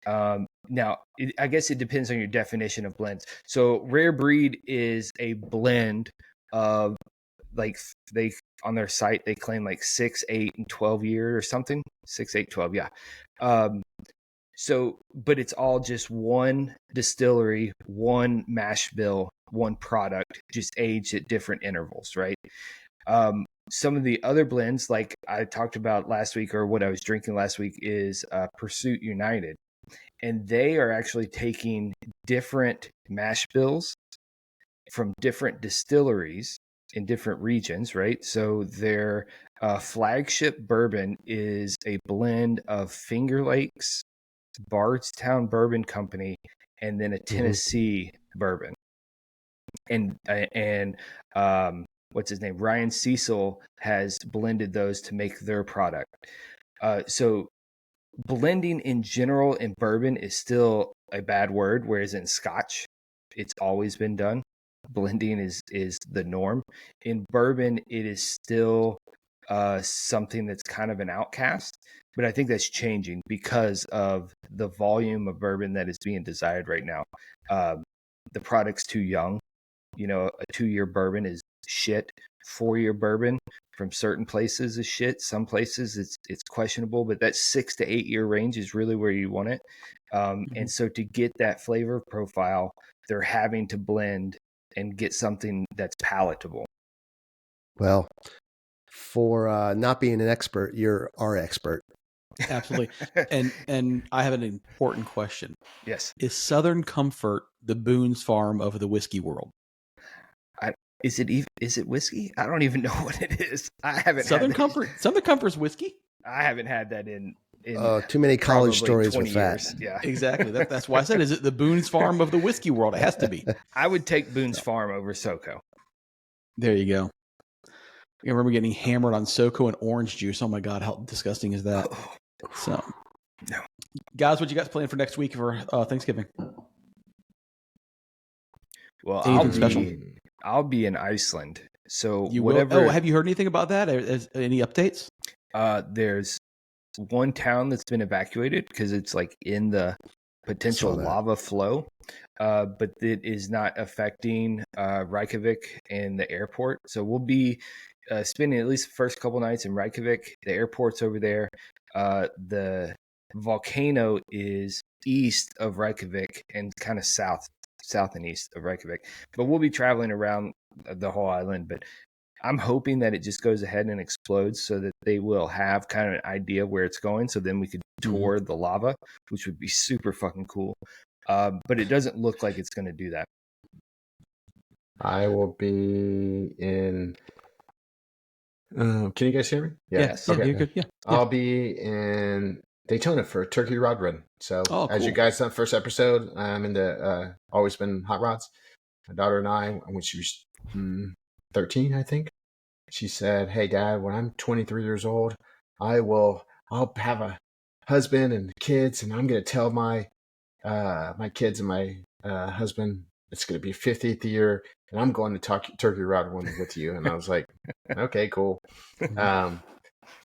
Now, I guess it depends on your definition of blends. So Rare Breed is a blend of, like, they on their site they claim like 6, 8, and 12 year or something. 6, 8, 12, yeah. So, but it's all just one distillery, one mash bill, one product, just aged at different intervals, right? Some of the other blends, like I talked about last week, or what I was drinking last week, is Pursuit United. And they are actually taking different mash bills from different distilleries in different regions, right? So their flagship bourbon is a blend of Finger Lakes, Bardstown Bourbon Company, and then a Tennessee bourbon. And what's his name? Ryan Cecil has blended those to make their product. So blending in general in bourbon is still a bad word, whereas in Scotch, it's always been done. Blending is the norm. In bourbon, it is still something that's kind of an outcast, but I think that's changing because of the volume of bourbon that is being desired right now. The product's too young. You know, a 2-year bourbon is shit. 4-year bourbon from certain places is shit. Some places it's questionable, but that 6 to 8 year range is really where you want it. And so to get that flavor profile, they're having to blend and get something that's palatable. Well, for not being an expert, you're our expert. Absolutely. And I have an important question. Yes. Is Southern Comfort the Boone's Farm of the whiskey world? Is it whiskey? I don't even know what it is. I haven't Southern had Comfort. Southern Comfort's whiskey. I haven't had that in too many college stories 20 with years. that. Yeah, Exactly. That's why I said, is it the Boone's Farm of the whiskey world? It has to be. I would take Boone's Farm over Seiko. There you go. I remember getting hammered on Seiko and orange juice. Oh my God, how disgusting is that? So, no. Guys, what you guys planned for next week for Thanksgiving? Well, Anything special? I'll be in Iceland. So You whatever. will? Oh, have you heard anything about that? Any updates? There's one town that's been evacuated because it's like in the potential lava flow, but it is not affecting Reykjavik and the airport. So we'll be spending at least the first couple nights in Reykjavik. The airport's over there. The volcano is east of Reykjavik and kind of south and east of Reykjavik. But we'll be traveling around the whole island. But I'm hoping that it just goes ahead and explodes so that they will have kind of an idea where it's going. So then we could tour the lava, which would be super fucking cool. But it doesn't look like it's going to do that. I will be in. Can you guys hear me? Yes. Okay. You're good. Yeah. I'll be in Daytona for a Turkey Rod Run. So, as you cool. guys saw, first episode, I'm into always been hot rods. My daughter and I, when she was 13, I think, she said, "Hey, Dad, when I'm 23 years old, I'll have a husband and kids, and I'm going to tell my kids and my husband it's going to be 50th year, and I'm going to Turkey Rod Run with you." And I was like, "Okay, cool." This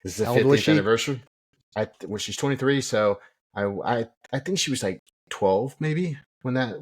is the 50th anniversary. When she's 23, so I think she was like 12 maybe when that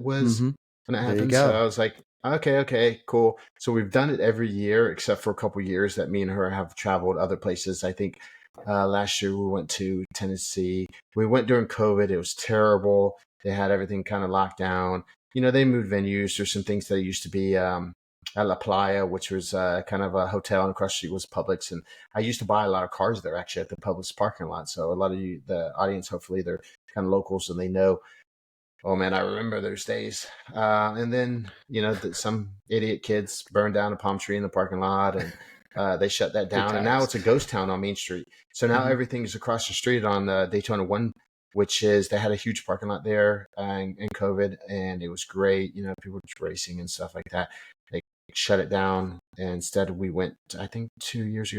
happened. So I was like, okay, cool. So we've done it every year except for a couple years that me and her have traveled other places. I think last year we went to Tennessee. We went during COVID. It was terrible. They had everything kind of locked down. They moved venues. There's some things that used to be at La Playa, which was kind of a hotel, and across the street was Publix. And I used to buy a lot of cars there actually at the Publix parking lot. So a lot of the audience, hopefully they're kind of locals and they know, oh man, I remember those days. And then, some idiot kids burned down a palm tree in the parking lot, and they shut that down. And now it's a ghost town on Main Street. So now everything's across the street on Daytona 1, which is, they had a huge parking lot there in COVID, and it was great. People were racing and stuff like that. They shut it down. And instead, we went, I think 3 years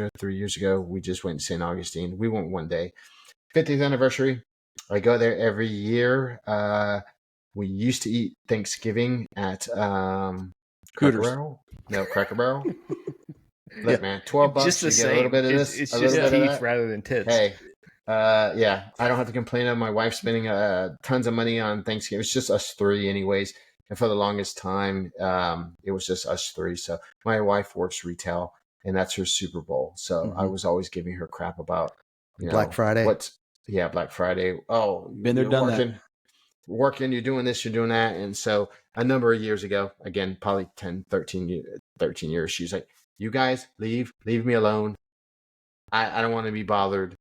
ago, we just went to St. Augustine. We went one day. 50th anniversary. I go there every year. We used to eat Thanksgiving at Cracker Barrel. No, Cracker Barrel. Look, man, $12. Just the you same. get a little bit of this. It's a just little bit of teeth that. rather than tits. Hey, yeah, I don't have to complain of my wife spending tons of money on Thanksgiving. It's just us three, anyways. And for the longest time, it was just us three. So my wife works retail, and that's her Super Bowl. So I was always giving her crap about Black Friday. Black Friday. Oh, been there, done that. Working, you're doing this, you're doing that. And so a number of years ago, again, probably 10, 13 years, she's like, you guys leave me alone. I don't want to be bothered.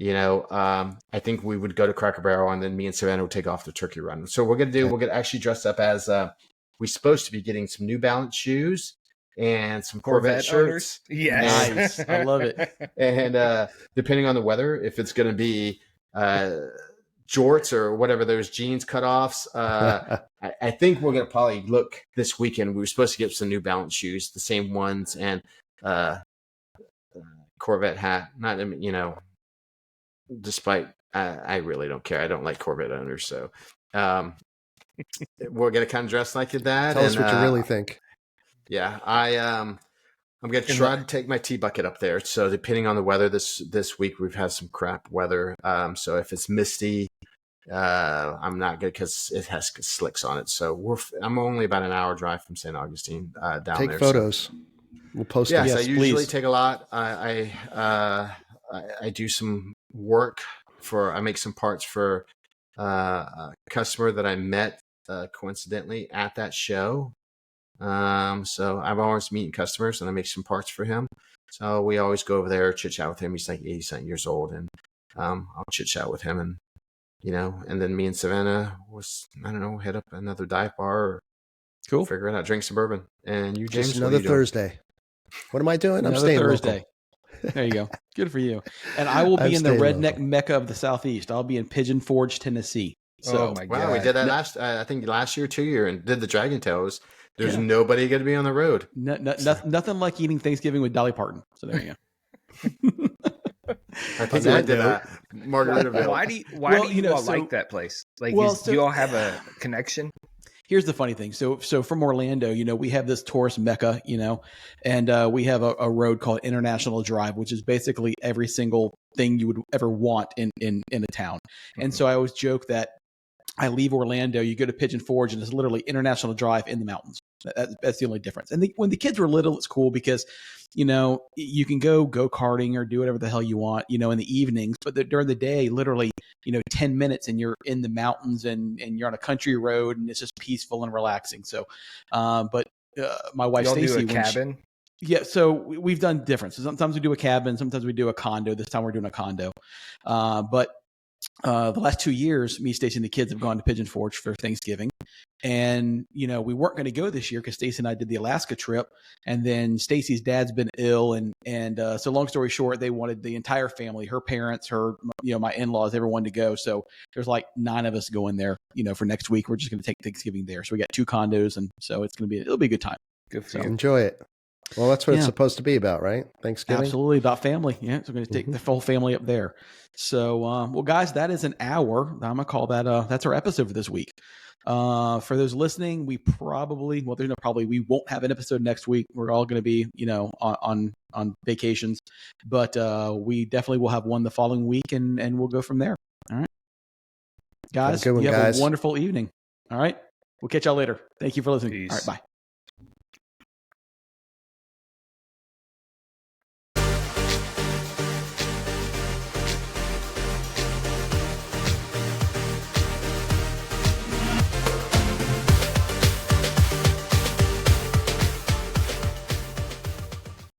I think we would go to Cracker Barrel, and then me and Savannah would take off the turkey run. So we're going to actually dress up as, we're supposed to be getting some New Balance shoes and some Corvette shirts. Yes. Nice. I love it. And depending on the weather, if it's going to be jorts or whatever, those jeans cutoffs, I think we're going to probably look this weekend. We were supposed to get some New Balance shoes, the same ones, and Corvette hat. Not, despite I really don't care. I don't like Corvette owners, so we're going to kind of dress like that. Tell us what you really think. Yeah, I'm going to try to take my tea bucket up there. So depending on the weather, this week we've had some crap weather. So if it's misty, I'm not good because it has slicks on it. So I'm only about an hour drive from St. Augustine down there. Take photos. So. We'll post them. Yes, I usually please. take a lot. I do some work I make some parts for a customer that I met coincidentally at that show. So I'm always meeting customers, and I make some parts for him. So we always go over there, chit chat with him. He's like 80-something years old, and I'll chit chat with him, and and then me and Savannah hit up another dive bar, or figure it out, drink some bourbon. And you, James, just another Thursday. What am I doing? I'm staying Thursday. There you go. Good for you. And I will be in the redneck mecca of the Southeast. I'll be in Pigeon Forge, Tennessee. So, oh my God. Wow, we did that last year, 2 year, and did the Dragon Tales. There's nobody going to be on the road. Nothing like eating Thanksgiving with Dolly Parton. So there you go. I think I did Margaritaville. Why do you all like that place? Like, do you all have a connection? Here's the funny thing. So from Orlando, we have this tourist mecca, and we have a road called International Drive, which is basically every single thing you would ever want in a town. And so I always joke that I leave Orlando, you go to Pigeon Forge, and it's literally International Drive in the mountains. That's the only difference. And when the kids were little, it's cool because, you can go karting or do whatever the hell you want, in the evenings. But during the day, literally, 10 minutes and you're in the mountains and you're on a country road, and it's just peaceful and relaxing. So, but my wife Stacy, do a cabin. So we've done different. So sometimes we do a cabin, sometimes we do a condo. This time we're doing a condo. But the last 2 years, me, Stacy, and the kids have gone to Pigeon Forge for Thanksgiving. And, we weren't going to go this year because Stacy and I did the Alaska trip. And then Stacy's dad's been ill. And so long story short, they wanted the entire family, her parents, her, my in-laws, everyone to go. So there's like 9 of us going there, for next week. We're just going to take Thanksgiving there. So we got 2 condos. And so it'll be a good time. Good for you. Enjoy it. Well, that's what it's supposed to be about, right? Thanksgiving. Absolutely, about family. Yeah, so we're going to take the full family up there. So, well, guys, that is an hour. I'm going to call that. That's our episode for this week. For those listening, we won't have an episode next week. We're all going to be, on vacations, but we definitely will have one the following week, and we'll go from there. All right, guys, have a wonderful evening. All right, we'll catch y'all later. Thank you for listening. Peace. All right, bye.